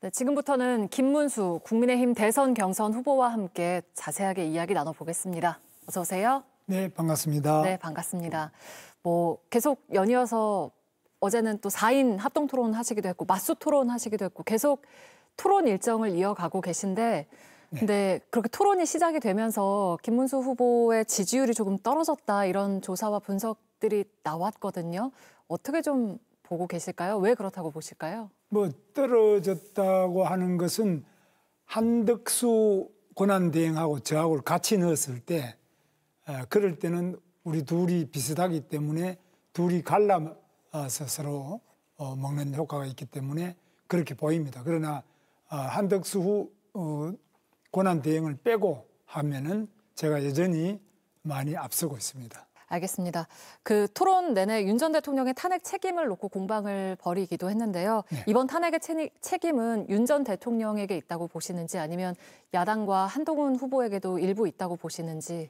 네, 지금부터는 김문수 국민의힘 대선 경선 후보와 함께 자세하게 이야기 나눠보겠습니다. 어서 오세요. 네, 반갑습니다. 네, 반갑습니다. 계속 연이어서 어제는 또 4인 합동 토론 하시기도 했고 맞수 토론 하시기도 했고 계속 토론 일정을 이어가고 계신데 근데 그렇게 토론이 시작이 되면서 김문수 후보의 지지율이 조금 떨어졌다 이런 조사와 분석들이 나왔거든요. 어떻게 좀 보고 계실까요? 왜 그렇다고 보실까요? 떨어졌다고 하는 것은 한덕수 권한대행하고 저하고 같이 넣었을 때 그럴 때는 우리 둘이 비슷하기 때문에 둘이 갈라서 서로 먹는 효과가 있기 때문에 그렇게 보입니다. 그러나 한덕수 권한대행을 빼고 하면은 제가 여전히 많이 앞서고 있습니다. 알겠습니다. 그 토론 내내 윤 전 대통령의 탄핵 책임을 놓고 공방을 벌이기도 했는데요. 네. 이번 탄핵의 책임은 윤 전 대통령에게 있다고 보시는지 아니면 야당과 한동훈 후보에게도 일부 있다고 보시는지.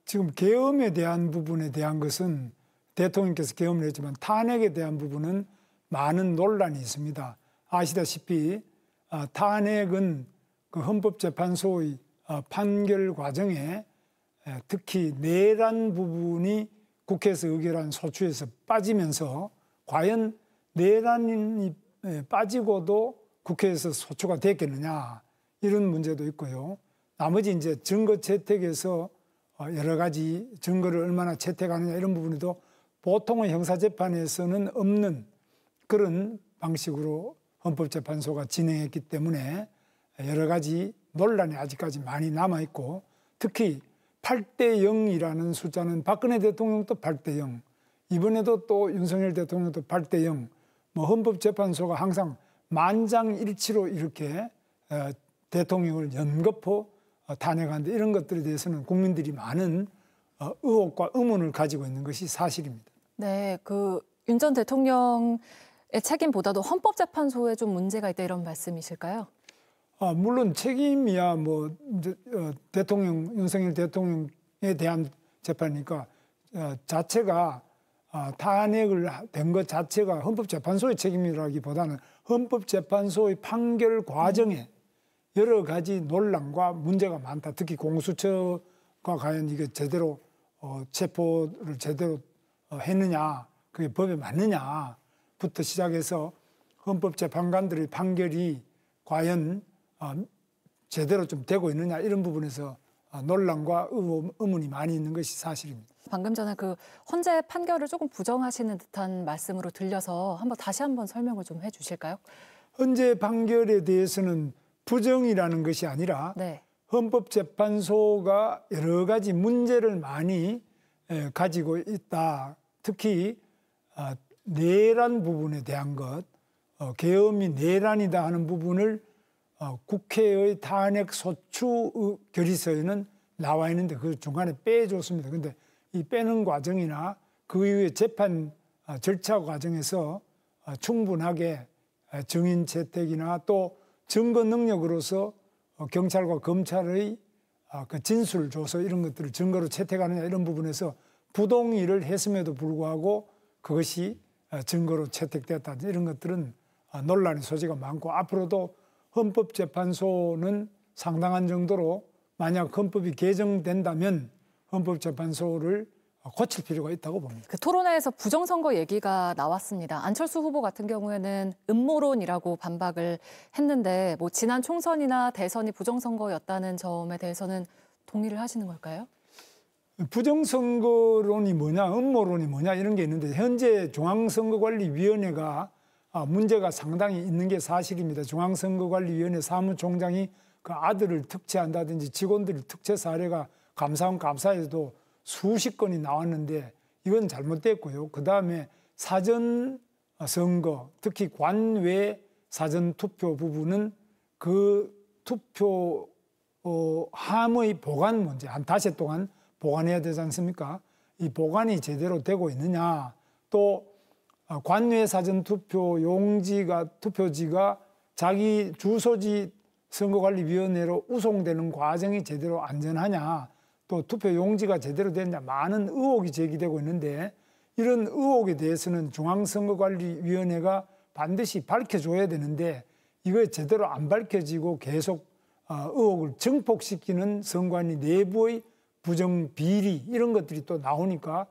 지금 계엄에 대한 부분에 대한 것은 대통령께서 계엄을 했지만 탄핵에 대한 부분은 많은 논란이 있습니다. 아시다시피 탄핵은 그 헌법재판소의 판결 과정에 특히 내란 부분이 국회에서 의결한 소추에서 빠지면서 과연 내란이 빠지고도 국회에서 소추가 됐겠느냐 이런 문제도 있고요. 나머지 이제 증거 채택에서 여러 가지 증거를 얼마나 채택하느냐 이런 부분에도 보통의 형사재판에서는 없는 그런 방식으로 헌법재판소가 진행했기 때문에 여러 가지 논란이 아직까지 많이 남아있고 특히 8대 0이라는 숫자는 박근혜 대통령도 8대 0, 이번에도 또 윤석열 대통령도 8대 0, 헌법재판소가 항상 만장일치로 이렇게 대통령을 연거푸 탄핵하는데 이런 것들에 대해서는 국민들이 많은 의혹과 의문을 가지고 있는 것이 사실입니다. 네, 그 윤 전 대통령의 책임보다도 헌법재판소에 좀 문제가 있다 이런 말씀이실까요? 물론 책임이야 대통령 윤석열 대통령에 대한 재판이니까 자체가 탄핵을 된 것 자체가 헌법재판소의 책임이라기보다는 헌법재판소의 판결 과정에 여러 가지 논란과 문제가 많다. 특히 공수처가 과연 이게 제대로 체포를 제대로 했느냐, 그게 법에 맞느냐부터 시작해서 헌법재판관들의 판결이 과연 제대로 좀 되고 있느냐 이런 부분에서 논란과 의문이 많이 있는 것이 사실입니다. 방금 전에 그 헌재 판결을 조금 부정하시는 듯한 말씀으로 들려서 다시 한번 설명을 좀 해주실까요? 헌재 판결에 대해서는 부정이라는 것이 아니라 네. 헌법재판소가 여러 가지 문제를 많이 가지고 있다. 특히 내란 부분에 대한 것, 계엄이 내란이다 하는 부분을 국회의 탄핵 소추 결의서에는 나와 있는데 그 중간에 빼줬습니다. 그런데 이 빼는 과정이나 그 이후에 재판 절차 과정에서 충분하게 증인 채택이나 또 증거 능력으로서 경찰과 검찰의 그 진술 조서 이런 것들을 증거로 채택하느냐 이런 부분에서 부동의를 했음에도 불구하고 그것이 증거로 채택됐다 이런 것들은 논란의 소지가 많고 앞으로도 헌법재판소는 상당한 정도로 만약 헌법이 개정된다면 헌법재판소를 고칠 필요가 있다고 봅니다. 그 토론회에서 부정선거 얘기가 나왔습니다. 안철수 후보 같은 경우에는 음모론이라고 반박을 했는데 지난 총선이나 대선이 부정선거였다는 점에 대해서는 동의를 하시는 걸까요? 부정선거론이 뭐냐, 음모론이 뭐냐 이런 게 있는데 현재 중앙선거관리위원회가 문제가 상당히 있는 게 사실입니다. 중앙선거관리위원회 사무총장이 그 아들을 특채한다든지 직원들 특채 사례가 감사원 감사에도 수십 건이 나왔는데 이건 잘못됐고요. 그다음에 사전선거, 특히 관외 사전투표 부분은 그 투표 함의 보관 문제, 한 닷새 동안 보관해야 되지 않습니까? 이 보관이 제대로 되고 있느냐, 또 관외 사전투표 투표지가 자기 주소지 선거관리위원회로 우송되는 과정이 제대로 안전하냐, 또 투표 용지가 제대로 되느냐 많은 의혹이 제기되고 있는데 이런 의혹에 대해서는 중앙선거관리위원회가 반드시 밝혀줘야 되는데 이거 제대로 안 밝혀지고 계속 의혹을 증폭시키는 선관위 내부의 부정 비리 이런 것들이 또 나오니까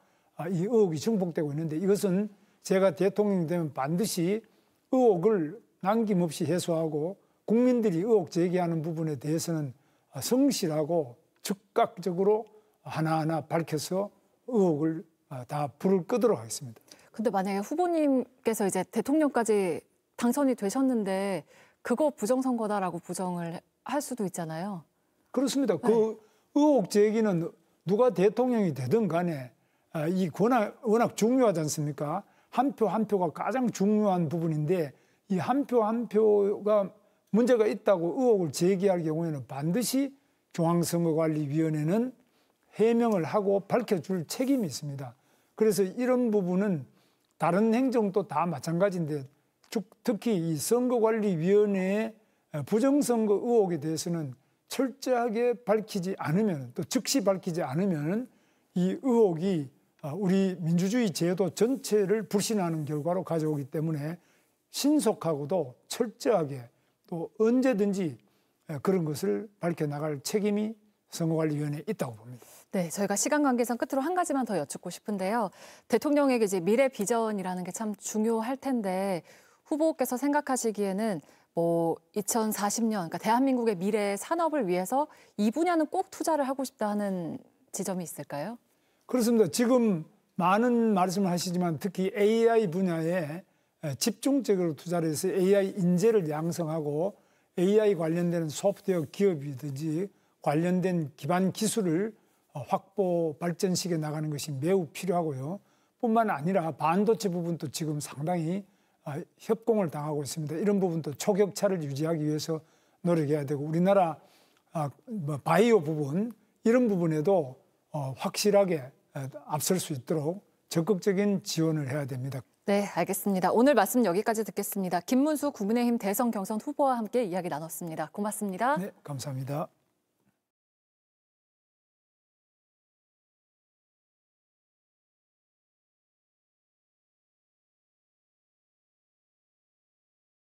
이 의혹이 증폭되고 있는데, 이것은 제가 대통령이 되면 반드시 의혹을 남김없이 해소하고 국민들이 의혹 제기하는 부분에 대해서는 성실하고 즉각적으로 하나하나 밝혀서 의혹을 다 불을 끄도록 하겠습니다. 근데 만약에 후보님께서 이제 대통령까지 당선이 되셨는데 그거 부정선거다라고 부정을 할 수도 있잖아요. 그렇습니다. 그 의혹 제기는 누가 대통령이 되든 간에 이 권한 워낙 중요하지 않습니까? 한 표 한 표가 가장 중요한 부분인데, 이 한 표 한 표가 문제가 있다고 의혹을 제기할 경우에는 반드시 중앙선거관리위원회는 해명을 하고 밝혀줄 책임이 있습니다. 그래서 이런 부분은 다른 행정도 다 마찬가지인데, 특히 이 선거관리위원회의 부정선거 의혹에 대해서는 철저하게 밝히지 않으면, 또 즉시 밝히지 않으면 이 의혹이 우리 민주주의 제도 전체를 불신하는 결과로 가져오기 때문에 신속하고도 철저하게 또 언제든지 그런 것을 밝혀나갈 책임이 선거관리위원회에 있다고 봅니다. 네, 저희가 시간 관계상 끝으로 한 가지만 더 여쭙고 싶은데요. 대통령에게 이제 미래 비전이라는 게 참 중요할 텐데, 후보께서 생각하시기에는 뭐 2040년, 그러니까 대한민국의 미래 산업을 위해서 이 분야는 꼭 투자를 하고 싶다 하는 지점이 있을까요? 그렇습니다. 지금 많은 말씀을 하시지만 특히 AI 분야에 집중적으로 투자를 해서 AI 인재를 양성하고 AI 관련된 소프트웨어 기업이든지 관련된 기반 기술을 확보 발전시켜 나가는 것이 매우 필요하고요. 뿐만 아니라 반도체 부분도 지금 상당히 협공을 당하고 있습니다. 이런 부분도 초격차를 유지하기 위해서 노력해야 되고, 우리나라 바이오 부분 이런 부분에도 확실하게 앞설 수 있도록 적극적인 지원을 해야 됩니다. 네, 알겠습니다. 오늘 말씀 여기까지 듣겠습니다. 김문수 국민의힘 대선 경선 후보와 함께 이야기 나눴습니다. 고맙습니다. 네, 감사합니다.